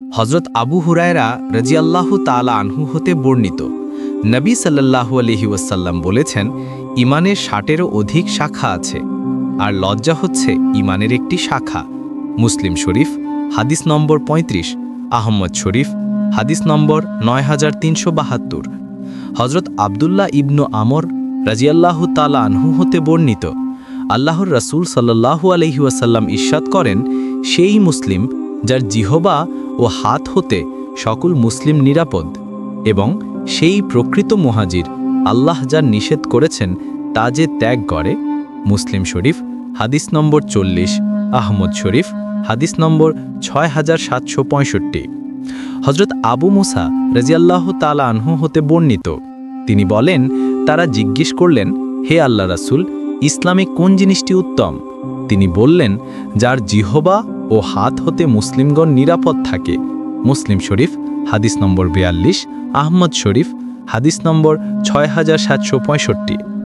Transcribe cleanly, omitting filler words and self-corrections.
হজরত আবু হুরায়রা রাজিয়াল্লাহু তাআলা আনহু হতে বর্ণিত, নবী সাল্লাল্লাহু আলাইহি ওয়াসাল্লাম বলেছেন, ইমানের ৬০-এরও অধিক শাখা আছে, আর লজ্জা হচ্ছে ইমানের একটি শাখা। মুসলিম শরীফ হাদিস নম্বর ৩৫, আহমদ শরীফ হাদিস নম্বর ৯৩৭২। হজরত আবদুল্লাহ ইবনু আমর রাজিয়াল্লাহু তাআলা আনহু হতে বর্ণিত, আল্লাহর রাসূল সাল্লাল্লাহু আলাইহি ওয়াসাল্লাম ইরশাদ করেন, সেই মুসলিম যার জিহবা ও হাত হতে সকল মুসলিম নিরাপদ, এবং সেই প্রকৃত মুহাজির আল্লাহ যার নিষেধ করেছেন তা যে ত্যাগ করে। মুসলিম শরীফ হাদিস নম্বর ৪০, আহমদ শরীফ হাদিস নম্বর ৬৭৬৫। হজরত আবু মুসা রাজিয়াল্লাহু তাআলা আনহু হতে বর্ণিত, তিনি বলেন, তারা জিজ্ঞেস করলেন, হে আল্লাহ রাসূল, ইসলামে কোন জিনিসটি উত্তম? তিনি বললেন, যার জিহবা ও হাত হতে মুসলিমগণ নিরাপদ থাকে। মুসলিম শরীফ হাদিস নম্বর ৪২, আহমদ শরীফ হাদিস নম্বর ৬৭৬৫।